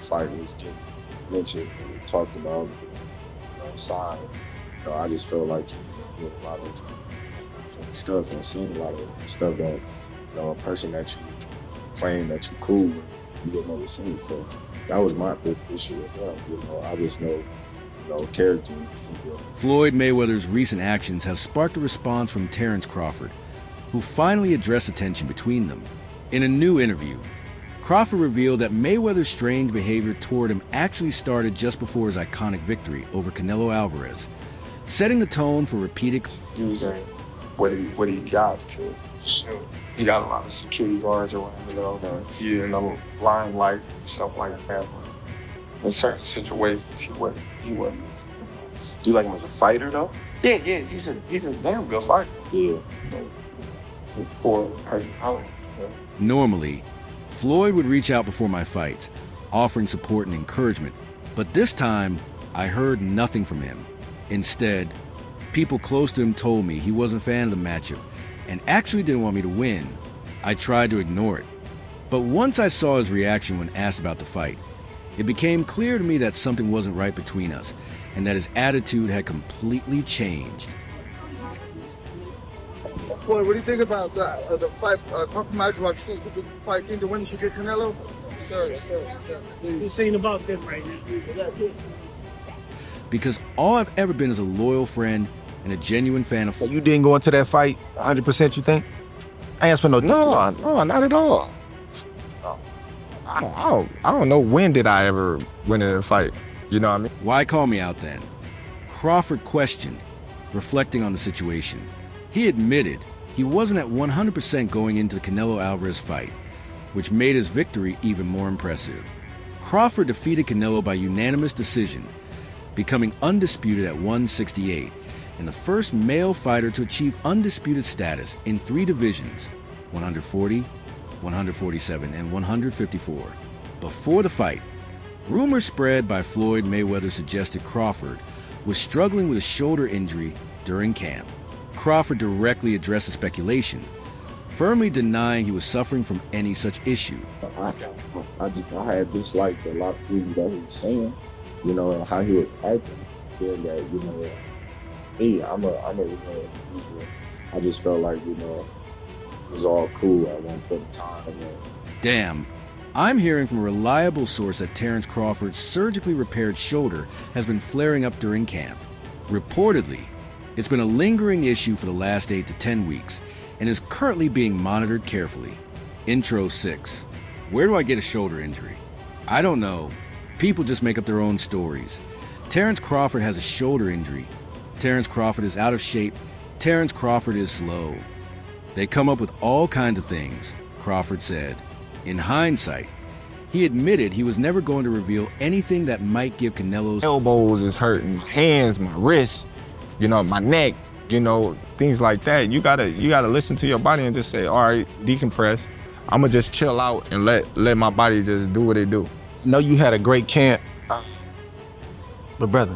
fight was getting mentioned and talked about, signed, I just felt like he did a lot of stuff and seen a lot of stuff that, a person that you claim that you cool with, you didn't never see. So that was my big issue with him. I just know, character. Floyd Mayweather's recent actions have sparked a response from Terence Crawford, who finally addressed the tension between them. In a new interview, Crawford revealed that Mayweather's strange behavior toward him actually started just before his iconic victory over Canelo Alvarez, setting the tone for repeated using what he got. He got a lot of security guards around him, he in the limelight, stuff like that. In certain situations, he wasn't. Do you like him as a fighter though? Yeah, he's a damn good fighter. Yeah. For personality. Normally, Floyd would reach out before my fights, offering support and encouragement, but this time, I heard nothing from him. Instead, people close to him told me he wasn't a fan of the matchup and actually didn't want me to win. I tried to ignore it. But once I saw his reaction when asked about the fight, it became clear to me that something wasn't right between us and that his attitude had completely changed. Boy, what do you think about the fight, compromise about since the fight came to win to get Canelo? Sir. You're saying about that right now. Because all I've ever been is a loyal friend and a genuine fan of. You didn't go into that fight 100%, you think? I asked for no, not at all. I don't know when did I ever win in a fight. You know what I mean? Why call me out then? Crawford questioned, reflecting on the situation. He admitted he wasn't at 100% going into the Canelo Alvarez fight, which made his victory even more impressive. Crawford defeated Canelo by unanimous decision, becoming undisputed at 168, and the first male fighter to achieve undisputed status in 3 divisions, 140, 147, and 154. Before the fight, rumors spread by Floyd Mayweather suggested Crawford was struggling with a shoulder injury during camp. Crawford directly addressed the speculation, firmly denying he was suffering from any such issue. I had disliked a lot of things that he was saying, and how he was acting. Feeling that, hey, I'm a individual. I just felt like, it was all cool at one point in time. Damn, I'm hearing from a reliable source that Terence Crawford's surgically repaired shoulder has been flaring up during camp. Reportedly, it's been a lingering issue for the last 8 to 10 weeks and is currently being monitored carefully. Intro 6. Where do I get a shoulder injury? I don't know. People just make up their own stories. Terence Crawford has a shoulder injury. Terence Crawford is out of shape. Terence Crawford is slow. They come up with all kinds of things, Crawford said. In hindsight, he admitted he was never going to reveal anything that might give Canelo's elbows is hurting, my hands, my wrists, my neck, things like that. You gotta listen to your body and just say, all right, decompress. I'm gonna just chill out and let my body just do what it do. I know you had a great camp, but brother,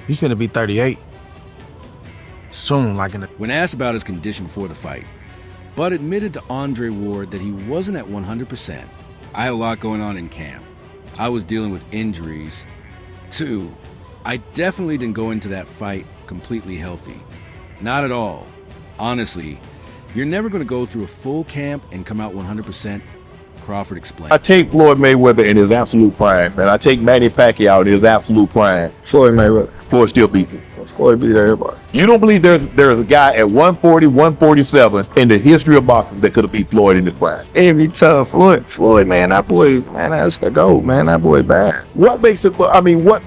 you finna be 38 soon, When asked about his condition before the fight, Bud admitted to Andre Ward that he wasn't at 100%. I had a lot going on in camp. I was dealing with injuries. 2, I definitely didn't go into that fight completely healthy. Not at all. Honestly, you're never going to go through a full camp and come out 100%, Crawford explained. I take Floyd Mayweather in his absolute prime, and I take Manny Pacquiao in his absolute prime. Floyd Mayweather. Floyd still beats him. Floyd beat everybody. You don't believe there's a guy at 140, 147 in the history of boxing that could have beat Floyd in his prime? Every tough Floyd, man, that boy, man, that's the GOAT, man, that boy bad. What makes it,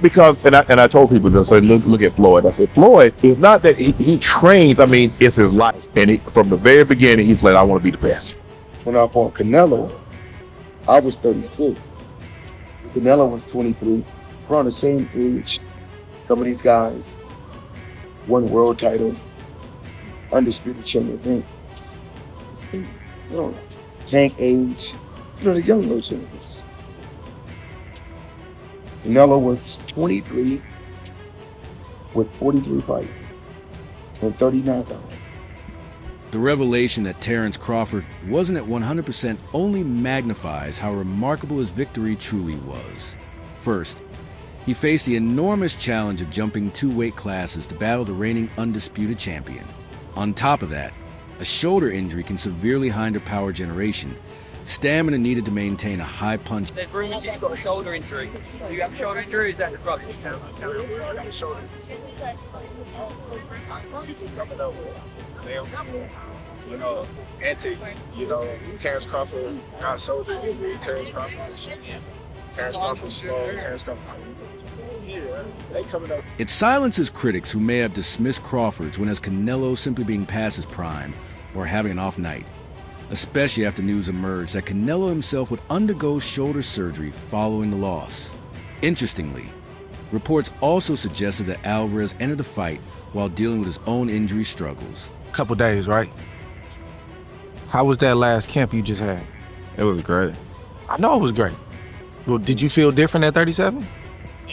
because, and I told people, just say, look at Floyd. I said, Floyd, it's not that he trains, it's his life. And from the very beginning, he's like, I want to be the best. When I fought Canelo, I was 36. Canelo was 23. We're on the same age. Some of these guys won world title, undisputed champion. Tank age, the young world champions. Canelo was 23 with 43 fights and 30 knockouts. The revelation that Terence Crawford wasn't at 100% only magnifies how remarkable his victory truly was. First, he faced the enormous challenge of jumping 2 weight classes to battle the reigning undisputed champion. On top of that, a shoulder injury can severely hinder power generation. Stamina needed to maintain a high punch. There's rumors he's got a shoulder injury. Do you have a shoulder injury or is that the rubbish? You know, Terence Crawford got shoulder injury. Terence Crawford slow. Terence Crawford. Yeah, they coming up. It silences critics who may have dismissed Crawford's win as Canelo simply being past his prime or having an off night, especially after news emerged that Canelo himself would undergo shoulder surgery following the loss. Interestingly, reports also suggested that Alvarez entered the fight while dealing with his own injury struggles. Couple days, right? How was that last camp you just had? It was great. I know it was great. Well, did you feel different at 37?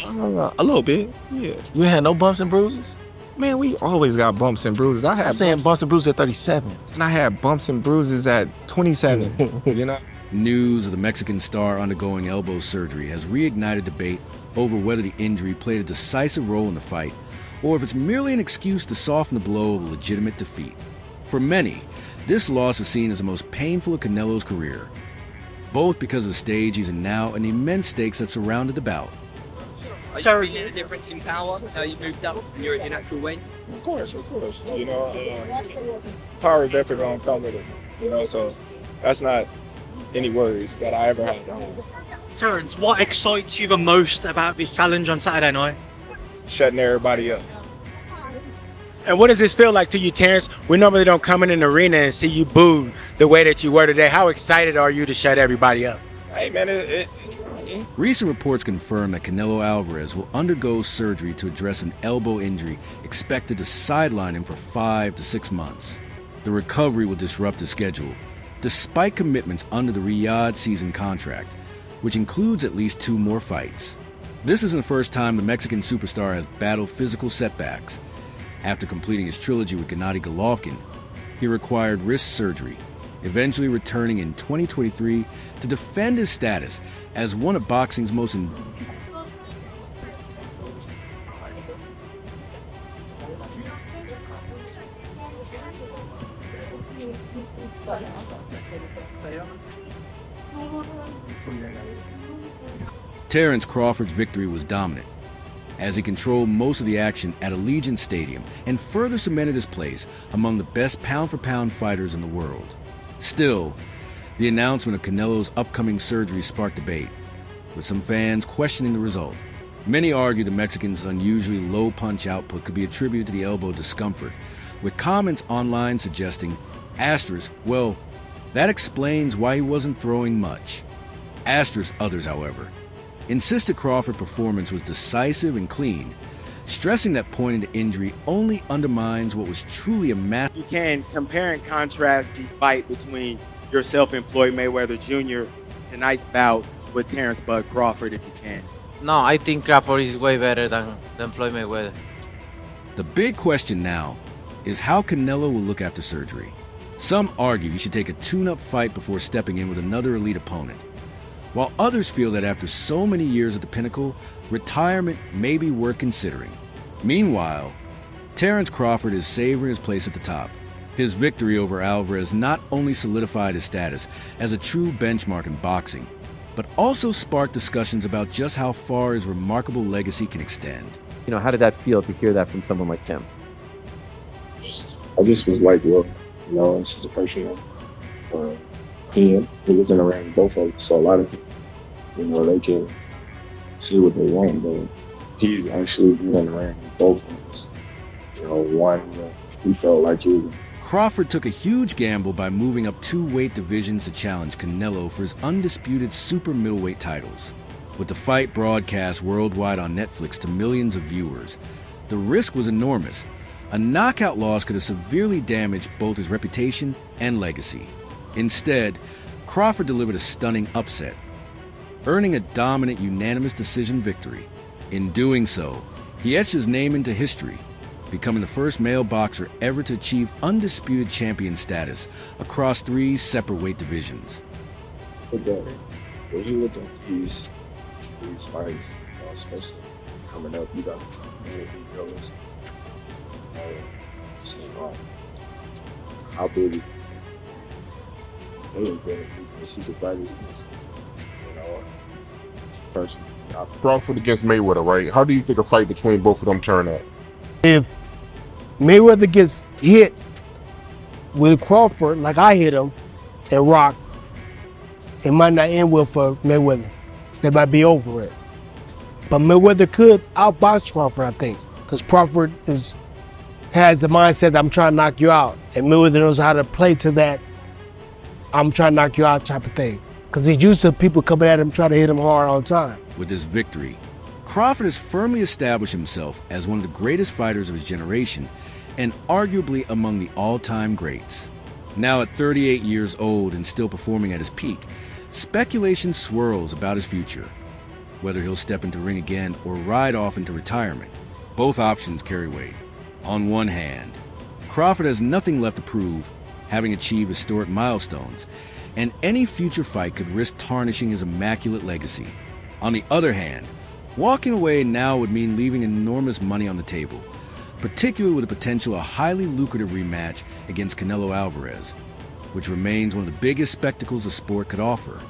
A little bit, yeah. You had no bumps and bruises? Man, we always got bumps and bruises. I'm saying bumps and bruises at 37. And I had bumps and bruises at 27, you know? News of the Mexican star undergoing elbow surgery has reignited debate over whether the injury played a decisive role in the fight, or if it's merely an excuse to soften the blow of a legitimate defeat. For many, this loss is seen as the most painful of Canelo's career, both because of the stage he's in now and the immense stakes that surrounded the bout. Are you seeing a difference in power? How you moved up and you're at your natural weight? Of course. You know, power is definitely going to come with it. You know, so that's not any worries that I ever had. Terence, what excites you the most about this challenge on Saturday night? Shutting everybody up. And what does this feel like to you, Terence? We normally don't come in an arena and see you booed the way that you were today. How excited are you to shut everybody up? Hey, man, Recent reports confirm that Canelo Alvarez will undergo surgery to address an elbow injury expected to sideline him for 5 to 6 months. The recovery will disrupt his schedule, despite commitments under the Riyadh season contract, which includes at least 2 more fights. This isn't the first time the Mexican superstar has battled physical setbacks. After completing his trilogy with Gennady Golovkin, he required wrist surgery, eventually returning in 2023 to defend his status as one of boxing's most Terence Crawford's victory was dominant, as he controlled most of the action at Allegiant Stadium and further cemented his place among the best pound-for-pound fighters in the world. Still, the announcement of Canelo's upcoming surgery sparked debate, with some fans questioning the result. Many argue the Mexican's unusually low punch output could be attributed to the elbow discomfort, with comments online suggesting, well, that explains why he wasn't throwing much. Others, however, insisted Crawford's performance was decisive and clean, stressing that pointing to injury only undermines what was truly a massive. You can compare and contrast the fight between yourself and Floyd Mayweather Jr. tonight's bout with Terence Bud Crawford, if you can. No, I think Crawford is way better than Floyd Mayweather. The big question now is how Canelo will look after surgery. Some argue he should take a tune-up fight before stepping in with another elite opponent, while others feel that after so many years at the pinnacle, retirement may be worth considering. Meanwhile, Terence Crawford is savoring his place at the top. His victory over Alvarez not only solidified his status as a true benchmark in boxing, but also sparked discussions about just how far his remarkable legacy can extend. You know, how did that feel to hear that from someone like him? I just was like, well, you know, this is a personal opinion. He was in the ring both of us, so a lot of people, you know, they can see what they want, but he's actually been in the ring with both of us. You know, one, he felt like he was. Crawford took a huge gamble by moving up 2 weight divisions to challenge Canelo for his undisputed super middleweight titles. With the fight broadcast worldwide on Netflix to millions of viewers, the risk was enormous. A knockout loss could have severely damaged both his reputation and legacy. Instead, Crawford delivered a stunning upset, earning a dominant unanimous decision victory. In doing so, he etched his name into history, becoming the first male boxer ever to achieve undisputed champion status across 3 separate weight divisions. When you look at these these fights, you know, especially coming up, you got to be realistic. So, how big any better you see the fighters, you know, personally. Crawford against Mayweather, right? How do you think a fight between both of them turn out? If Mayweather gets hit with Crawford like I hit him and Rock, it might not end well for Mayweather. They might be over it. But Mayweather could outbox Crawford, I think, because Crawford has the mindset that I'm trying to knock you out, and Mayweather knows how to play to that I'm trying to knock you out type of thing, because he's used to people coming at him trying to hit him hard all the time. With this victory, Crawford has firmly established himself as one of the greatest fighters of his generation and arguably among the all-time greats. Now at 38 years old and still performing at his peak, speculation swirls about his future. Whether he'll step into the ring again or ride off into retirement, both options carry weight. On one hand, Crawford has nothing left to prove, having achieved historic milestones, and any future fight could risk tarnishing his immaculate legacy. On the other hand, walking away now would mean leaving enormous money on the table, particularly with the potential of a highly lucrative rematch against Canelo Alvarez, which remains one of the biggest spectacles the sport could offer.